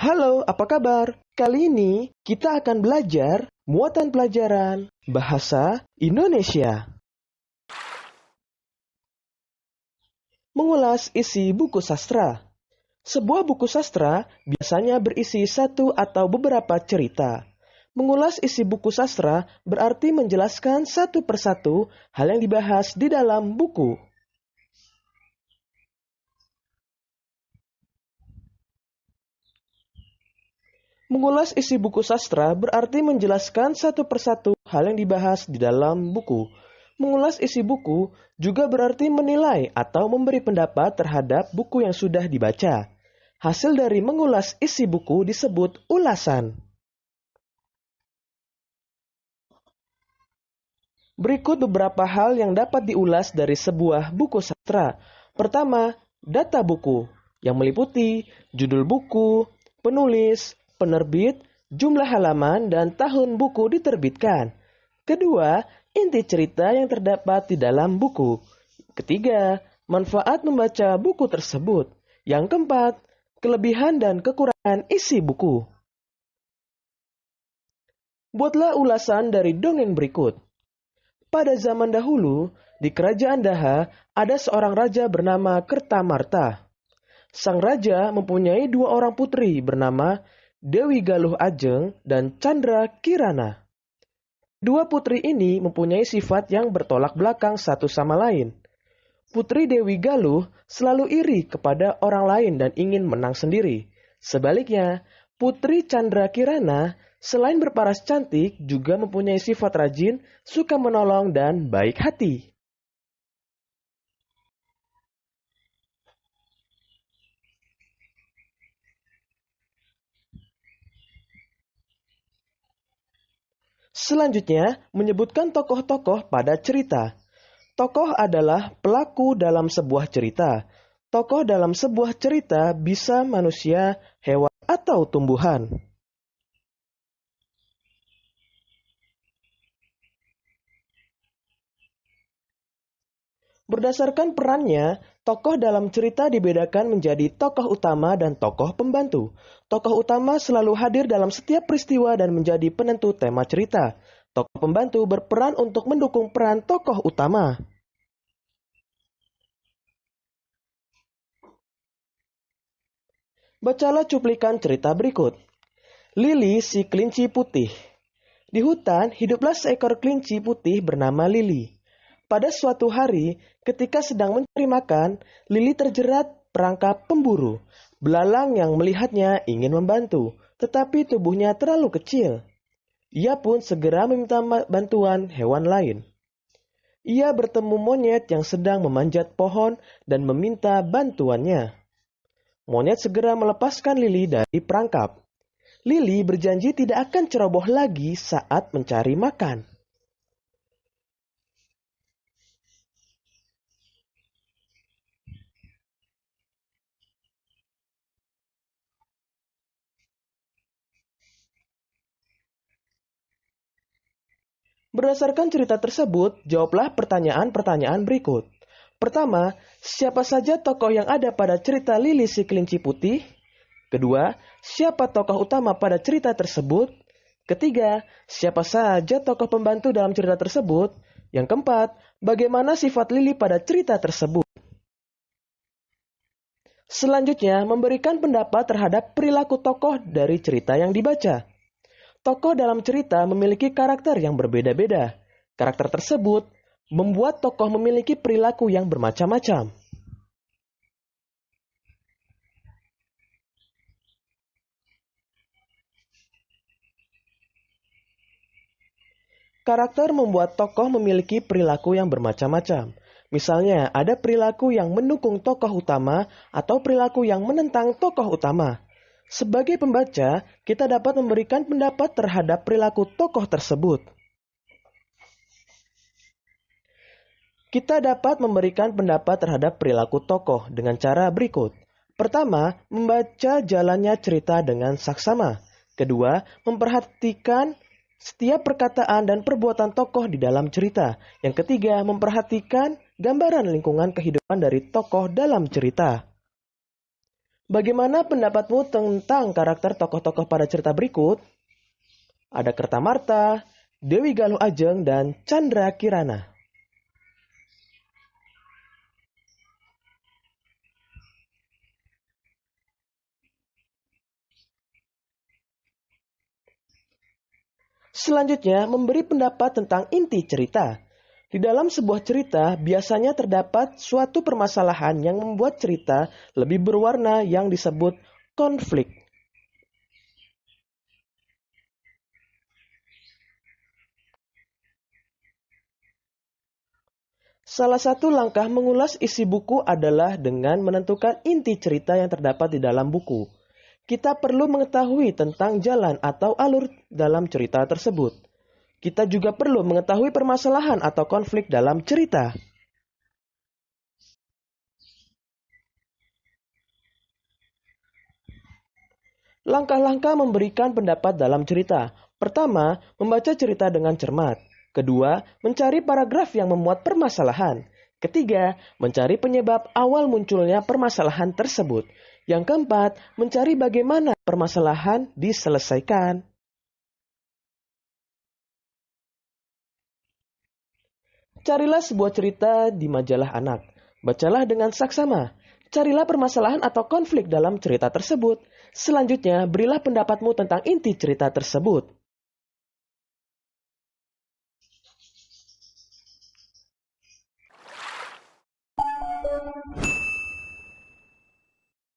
Halo, apa kabar? Kali ini kita akan belajar muatan pelajaran bahasa Indonesia. Mengulas isi buku sastra. Sebuah buku sastra biasanya berisi satu atau beberapa cerita. Mengulas isi buku sastra berarti menjelaskan satu persatu hal yang dibahas di dalam buku. Mengulas isi buku sastra berarti menjelaskan satu persatu hal yang dibahas di dalam buku. Mengulas isi buku juga berarti menilai atau memberi pendapat terhadap buku yang sudah dibaca. Hasil dari mengulas isi buku disebut ulasan. Berikut beberapa hal yang dapat diulas dari sebuah buku sastra. Pertama, data buku yang meliputi judul buku, penulis, penerbit, jumlah halaman, dan tahun buku diterbitkan. Kedua, inti cerita yang terdapat di dalam buku. Ketiga, manfaat membaca buku tersebut. Yang keempat, kelebihan dan kekurangan isi buku. Buatlah ulasan dari dongeng berikut. Pada zaman dahulu, di kerajaan Daha, ada seorang raja bernama Kertamarta. Sang raja mempunyai dua orang putri bernama Dewi Galuh Ajeng dan Chandra Kirana. Dua putri ini mempunyai sifat yang bertolak belakang satu sama lain. Putri Dewi Galuh selalu iri kepada orang lain dan ingin menang sendiri. Sebaliknya, Putri Chandra Kirana selain berparas cantik juga mempunyai sifat rajin, suka menolong, dan baik hati. Selanjutnya, menyebutkan tokoh-tokoh pada cerita. Tokoh adalah pelaku dalam sebuah cerita. Tokoh dalam sebuah cerita bisa manusia, hewan, atau tumbuhan. Berdasarkan perannya, tokoh dalam cerita dibedakan menjadi tokoh utama dan tokoh pembantu. Tokoh utama selalu hadir dalam setiap peristiwa dan menjadi penentu tema cerita. Tokoh pembantu berperan untuk mendukung peran tokoh utama. Bacalah cuplikan cerita berikut. Lili si kelinci putih. Di hutan hiduplah seekor kelinci putih bernama Lili. Pada suatu hari, ketika sedang mencari makan, Lili terjerat perangkap pemburu. Belalang yang melihatnya ingin membantu, tetapi tubuhnya terlalu kecil. Ia pun segera meminta bantuan hewan lain. Ia bertemu monyet yang sedang memanjat pohon dan meminta bantuannya. Monyet segera melepaskan Lili dari perangkap. Lili berjanji tidak akan ceroboh lagi saat mencari makan. Berdasarkan cerita tersebut, jawablah pertanyaan-pertanyaan berikut. Pertama, siapa saja tokoh yang ada pada cerita Lili si kelinci putih? Kedua, siapa tokoh utama pada cerita tersebut? Ketiga, siapa saja tokoh pembantu dalam cerita tersebut? Yang keempat, bagaimana sifat Lili pada cerita tersebut? Selanjutnya, memberikan pendapat terhadap perilaku tokoh dari cerita yang dibaca. Tokoh dalam cerita memiliki karakter yang berbeda-beda. Karakter tersebut membuat tokoh memiliki perilaku yang bermacam-macam. Karakter membuat tokoh memiliki perilaku yang bermacam-macam. Misalnya, ada perilaku yang mendukung tokoh utama atau perilaku yang menentang tokoh utama. Sebagai pembaca, kita dapat memberikan pendapat terhadap perilaku tokoh tersebut. Kita dapat memberikan pendapat terhadap perilaku tokoh dengan cara berikut. Pertama, membaca jalannya cerita dengan saksama. Kedua, memperhatikan setiap perkataan dan perbuatan tokoh di dalam cerita. Yang ketiga, memperhatikan gambaran lingkungan kehidupan dari tokoh dalam cerita. Bagaimana pendapatmu tentang karakter tokoh-tokoh pada cerita berikut? Ada Kertamarta, Dewi Galuh Ajeng, dan Chandra Kirana. Selanjutnya, memberi pendapat tentang inti cerita. Di dalam sebuah cerita, biasanya terdapat suatu permasalahan yang membuat cerita lebih berwarna yang disebut konflik. Salah satu langkah mengulas isi buku adalah dengan menentukan inti cerita yang terdapat di dalam buku. Kita perlu mengetahui tentang jalan atau alur dalam cerita tersebut. Kita juga perlu mengetahui permasalahan atau konflik dalam cerita. Langkah-langkah memberikan pendapat dalam cerita. Pertama, membaca cerita dengan cermat. Kedua, mencari paragraf yang memuat permasalahan. Ketiga, mencari penyebab awal munculnya permasalahan tersebut. Yang keempat, mencari bagaimana permasalahan diselesaikan. Carilah sebuah cerita di majalah anak. Bacalah dengan saksama. Carilah permasalahan atau konflik dalam cerita tersebut. Selanjutnya, berilah pendapatmu tentang inti cerita tersebut.